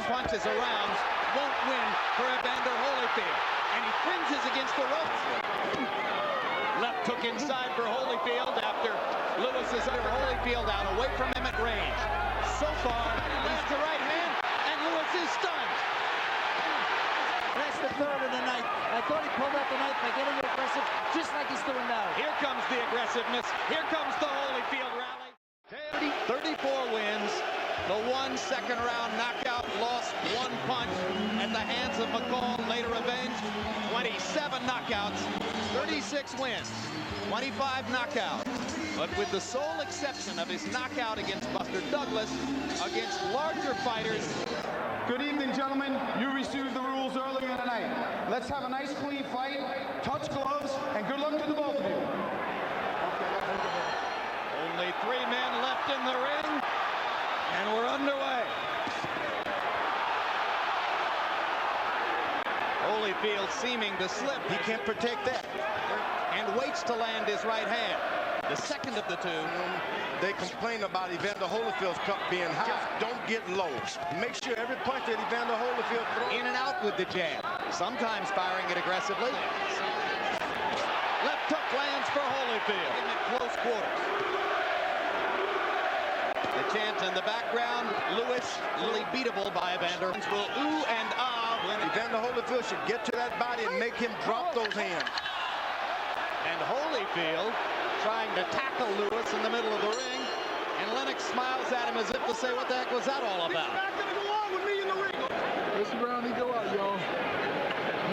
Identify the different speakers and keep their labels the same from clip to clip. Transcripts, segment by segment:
Speaker 1: punches a round won't win for Evander Holyfield. And he cringes against the ropes. Left hook inside for Holyfield after Lewis is under Holyfield out away from him at range. So far, lands the right hand, and Lewis is stunned.
Speaker 2: That's the third of the night. I thought he pulled out the knife by getting aggressive, just like he's doing now.
Speaker 1: Here comes the aggressiveness. Here comes the Holyfield rally. 34 wins. The 1 second round knockout, lost 1 punch at the hands of McCall, later avenged. 27 knockouts, 36 wins, 25 knockouts. But with the sole exception of his knockout against Buster Douglas, against larger fighters.
Speaker 3: Good evening, gentlemen. You received the rules earlier tonight. Let's have a nice, clean fight, touch gloves, and good luck to the both of you.
Speaker 1: Only 3 men left in the ring, and we're underway. Holyfield seeming to slip.
Speaker 4: He can't protect that.
Speaker 1: And waits to land his right hand. The second of the two.
Speaker 4: They complain about Evander Holyfield's cup being high. Just don't get low. Make sure every punch that Evander Holyfield throws.
Speaker 1: In and out with the jab. Sometimes firing it aggressively. Left hook lands for Holyfield. In at close quarters. The chant in the background. Lewis, really beatable by Evander. Will ooh and ah when
Speaker 4: Evander Holyfield should get to that body and make him drop those hands.
Speaker 1: And Holyfield trying to tackle Lewis in the middle of the ring, and Lennox smiles at him as if to say, what the heck was that all about?
Speaker 3: He's not gonna go on with me in the ring. This is the round he go out, y'all.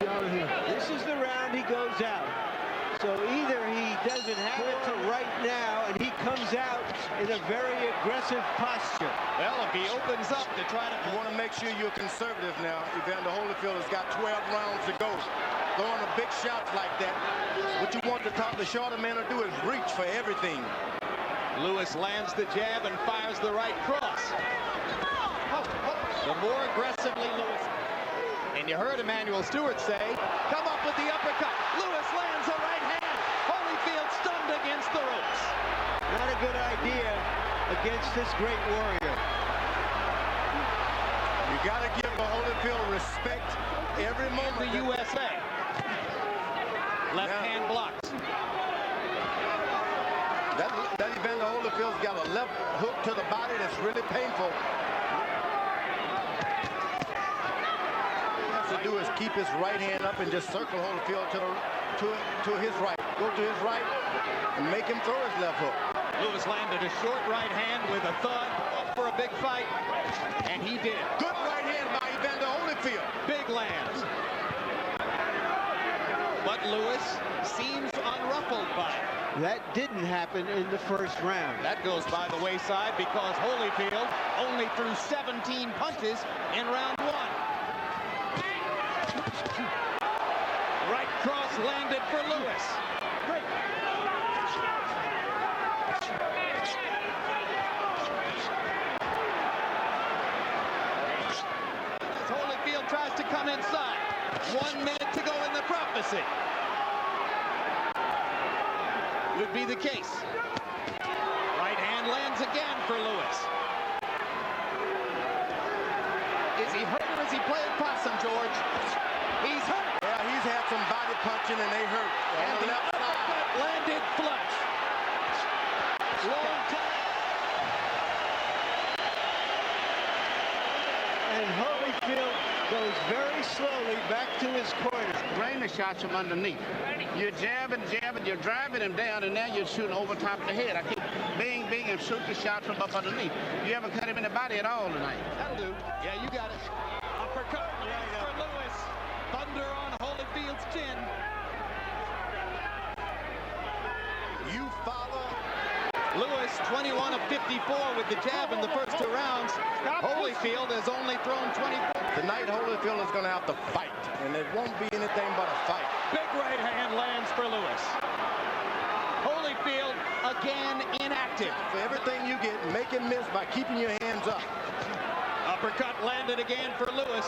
Speaker 3: Be out of here.
Speaker 5: This is the round he goes out. So either he doesn't have it to right now, and he comes out in a very aggressive posture.
Speaker 1: Well, if he opens up to try to...
Speaker 4: You want to make sure you're conservative now. Evander Holyfield has got 12 rounds to go. Throwing a big shots like that, what you want the shorter man to do is reach for everything.
Speaker 1: Lewis lands the jab and fires the right cross. The more aggressively Lewis... And you heard Emmanuel Stewart say, come up with the uppercut. Lewis lands a right hand. Holyfield stunned against the ropes.
Speaker 5: Not a good idea against this great warrior.
Speaker 4: You got to give the Holyfield respect every moment.
Speaker 1: The USA. Left hand blocked.
Speaker 4: That Evander Holyfield's got a left hook to the body that's really painful. All he has to do is keep his right hand up and just circle Holyfield to his right. Go to his right and make him throw his left hook.
Speaker 1: Lewis landed a short right hand with a thud for a big fight, and he did.
Speaker 4: Good right hand by Evander Holyfield.
Speaker 1: Big lands. But Lewis seems unruffled by it.
Speaker 5: That didn't happen in the first round.
Speaker 1: That goes by the wayside because Holyfield only threw 17 punches in round 1. Right cross landed for Lewis. As Holyfield tries to come inside. 1 minute to go in the prophecy. Would be the case. Right hand lands again for Lewis. Is he hurt or is he playing possum, George? He's hurt.
Speaker 4: Yeah, he's had some body punching and they hurt.
Speaker 1: And the uppercut landed flush. Long time.
Speaker 5: And Holyfield goes very slowly back to his corner.
Speaker 6: Rainer shots him underneath. You're jabbing, you're driving him down, and now you're shooting over top of the head. I keep bing, bing, and shoot the shot from up underneath. You haven't cut him in the body at all tonight.
Speaker 1: That'll do. Yeah, you got it. Uppercut for Lewis. Thunder on Holyfield's chin.
Speaker 4: You follow.
Speaker 1: Lewis, 21 of 54 with the jab in the first 2 rounds. Holyfield has only thrown 24.
Speaker 4: Tonight, Holyfield is going to have to fight, and it won't be anything but a fight.
Speaker 1: Big right hand lands for Lewis. Holyfield again inactive.
Speaker 4: For everything you get, make him miss by keeping your hands up.
Speaker 1: Uppercut landed again for Lewis.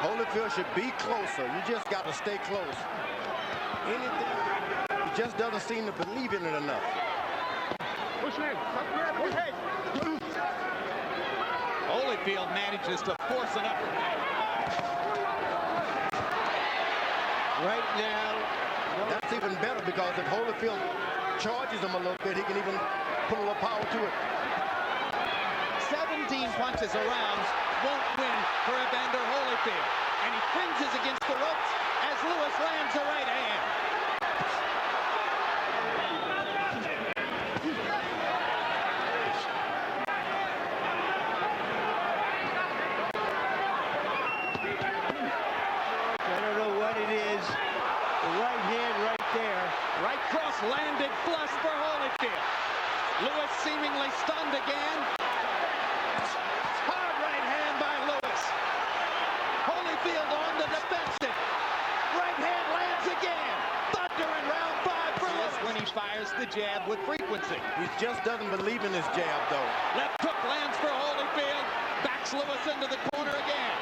Speaker 4: Holyfield should be closer. You just got to stay close. Anything, he just doesn't seem to believe in it enough.
Speaker 3: Push in. Push in.
Speaker 1: Holyfield manages to force an uppercut.
Speaker 5: Right now,
Speaker 4: That's even better because if Holyfield charges him a little bit, he can even put a little power to it.
Speaker 1: 17 punches around won't win for Evander Holyfield. And he cringes against the ropes as Lewis lands a right hand.
Speaker 5: I don't know what it is. The right hand right there.
Speaker 1: Right cross landed flush for Holyfield. Lewis seemingly stunned again. Hard right hand by Lewis. Holyfield on the defensive. Right hand lands again. Thunder in round 5 for Lewis. When he fires the jab with frequency.
Speaker 4: He just doesn't believe in his jab, though.
Speaker 1: Left hook lands for Holyfield. Backs Lewis into the corner again.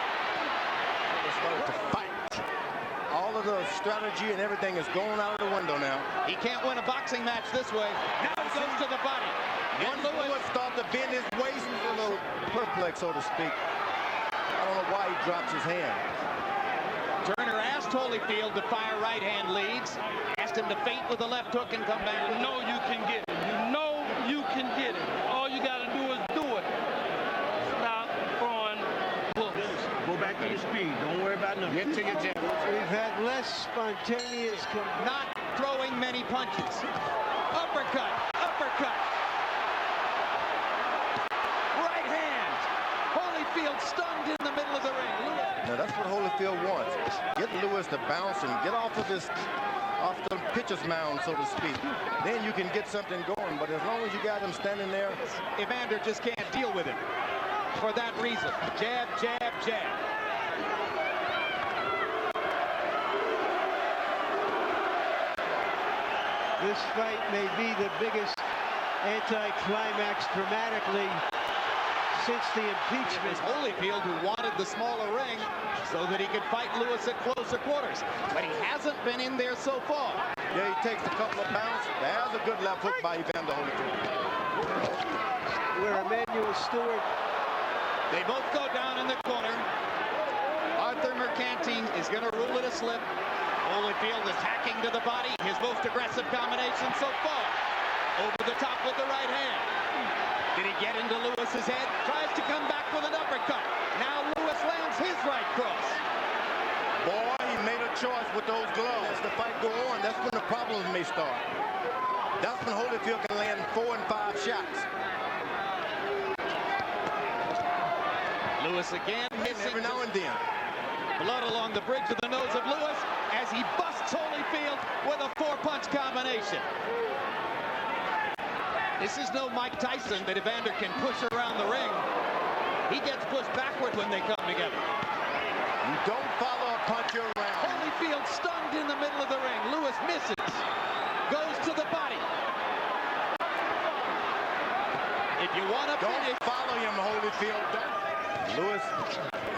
Speaker 4: Started to fight. All of the strategy and everything is going out of the window now.
Speaker 1: He can't win a boxing match this way. Now he goes to the body.
Speaker 4: Once Lewis started to bend his waist, he's a little perplexed, so to speak. I don't know why he drops his hand.
Speaker 1: Turner asked Holyfield to fire right hand leads. Asked him to feint with the left hook and come back.
Speaker 7: You know you can get it. You know you can get it. All you got to do is do it. Stop throwing hooks.
Speaker 5: Go back to your speed. Don't worry about nothing.
Speaker 6: Get to your jab.
Speaker 5: We've had less spontaneous.
Speaker 1: Not throwing many punches. Uppercut. Uppercut. Right hand. Holyfield stunned in the middle of the ring.
Speaker 4: Now that's what Holyfield wants. Get Lewis to bounce and get off of the pitcher's mound, so to speak. Then you can get something going. But as long as you got him standing there,
Speaker 1: Evander just can't deal with him. For that reason. Jab, jab, jab.
Speaker 5: This fight may be the biggest anticlimax dramatically since the impeachment.
Speaker 1: It's Holyfield who wanted the smaller ring so that he could fight Lewis at closer quarters. But he hasn't been in there so far.
Speaker 4: yeah, he takes a couple of bounces. There's a good left hook by Evander Holyfield.
Speaker 5: Where Emmanuel Stewart.
Speaker 1: They both go down in the corner. Arthur Mercantine is going to rule it a slip. Holyfield attacking to the body. His most aggressive combination so far. Over the top with the right hand. Did he get into Lewis's head? Tries to come back with an uppercut. Now Lewis lands his right cross.
Speaker 4: Boy, he made a choice with those gloves. As the fight go on, that's when the problems may start. That's when Holyfield can land 4 and 5 shots.
Speaker 1: Lewis again missing
Speaker 4: Every now and then.
Speaker 1: blood along the bridge of the nose of Lewis as he busts Holyfield with a 4-punch combination. This is no Mike Tyson that Evander can push around the ring. He gets pushed backward when they come together.
Speaker 4: You don't follow a punch around.
Speaker 1: Holyfield stunned in the middle of the ring. Lewis misses. Goes to the body. If you want to finish,
Speaker 4: Don't follow him, Holyfield. Lewis,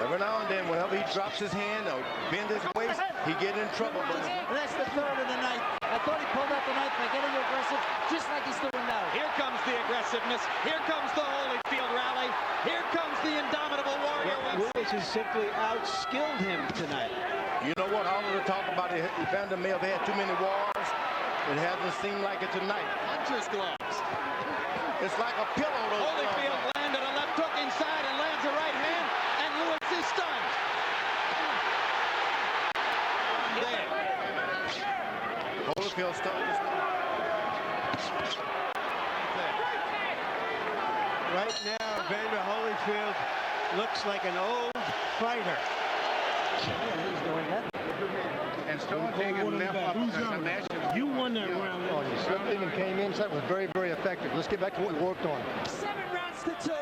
Speaker 4: every now and then, whenever he drops his hand or bend his waist, he get in trouble. But
Speaker 2: And that's the third of the night. I thought he pulled out the knife by getting aggressive, just like he's doing now.
Speaker 1: here comes the aggressiveness. Here comes the Holyfield rally. Here comes the indomitable warrior.
Speaker 5: Lewis has simply outskilled him tonight.
Speaker 4: you know what? All of the talk about it, Evander may have had too many wars. It hasn't seemed like it tonight.
Speaker 1: Puncher's gloves.
Speaker 4: It's like a pillow. Those
Speaker 1: Holyfield
Speaker 4: gloves.
Speaker 1: landed a left hook inside and lands a right hand, and Lewis is stunned. There.
Speaker 4: Holyfield started to...
Speaker 5: Right now, Evander Holyfield looks like an old fighter.
Speaker 6: And start taking left uppercuts.
Speaker 8: You won that round. Oh, you slipped in and came in. So that was very, very effective. Let's get back to what we worked on.
Speaker 2: 7 rounds to 2,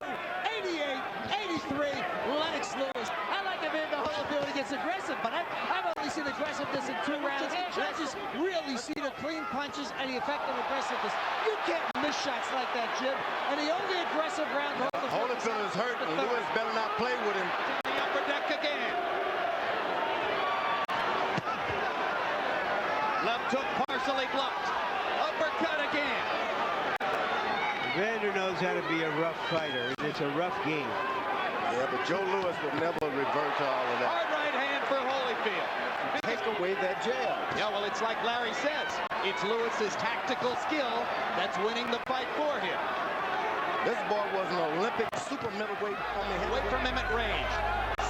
Speaker 2: 88-83, Lennox Lewis. I like Evander Holyfield when he gets aggressive, but I've only seen aggressiveness in 2 rounds. I just really see the clean punches and the effective aggressiveness. You can't miss shots like that, Jim. And the only aggressive round
Speaker 4: Holyfield is hurt, and Lewis better not play with him.
Speaker 1: The upper deck again. Left hook partially blocked. Uppercut again.
Speaker 5: Evander knows how to be a rough fighter. It's a rough game.
Speaker 4: Yeah, but Joe Lewis will never revert to all of that.
Speaker 1: Hard right hand for Holyfield.
Speaker 4: Take away that jab.
Speaker 1: Yeah, well, it's like Larry says. It's Lewis's tactical skill that's winning the fight for him.
Speaker 4: This boy was an Olympic super middleweight.
Speaker 1: Away from him at range.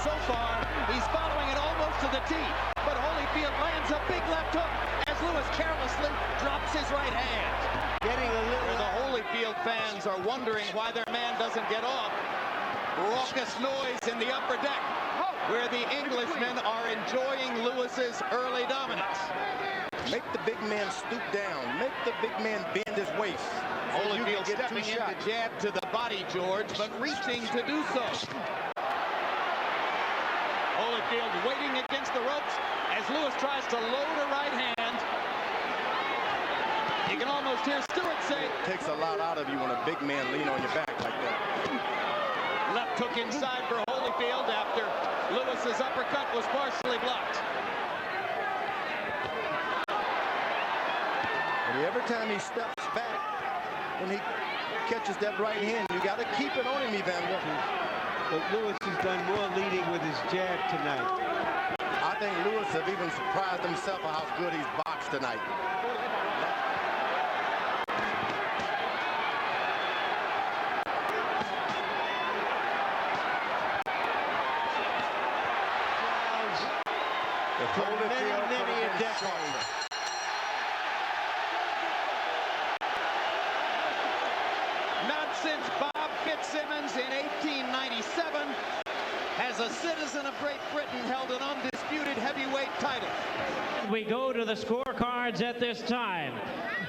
Speaker 1: So far, he's following it almost to the tee. But Holyfield lands a big left hook as Lewis carelessly drops his right hand.
Speaker 5: Getting a little...
Speaker 1: The Holyfield fans are wondering why their man doesn't get off. Raucous noise in the upper deck, where the Englishmen are enjoying Lewis's early dominance.
Speaker 4: Make the big man stoop down. Make the big man bend his waist.
Speaker 1: Holyfield stepping in to jab to the body, George, but reaching to do so. Holyfield waiting against the ropes as Lewis tries to load a right hand. You can almost hear Stewart say...
Speaker 4: It takes a lot out of you when a big man lean on your back like that.
Speaker 1: Left hook inside for Holyfield after Lewis's uppercut was partially blocked.
Speaker 4: And every time he steps back, when he catches that right hand, you got to keep it on him, Evander.
Speaker 5: But Lewis has done more leading with his jab tonight.
Speaker 4: I think Lewis have even surprised himself at how good he's boxed tonight.
Speaker 5: For many a decade.
Speaker 1: Not since Bob Fitzsimmons in 1897 has a citizen of Great Britain held an undisputed heavyweight title.
Speaker 9: We go to the scorecards at this time.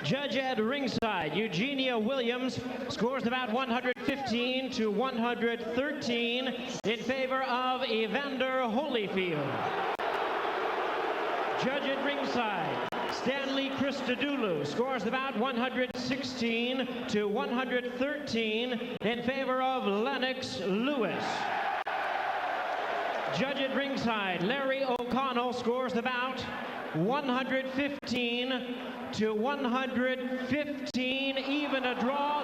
Speaker 9: Judge at ringside, Eugenia Williams scores about 115 to 113 in favor of Evander Holyfield. Judge at ringside, Stanley Christodoulou scores about 116 to 113 in favor of Lennox Lewis. Judge at ringside, Larry O'Connell scores about 115 to 115, even a draw.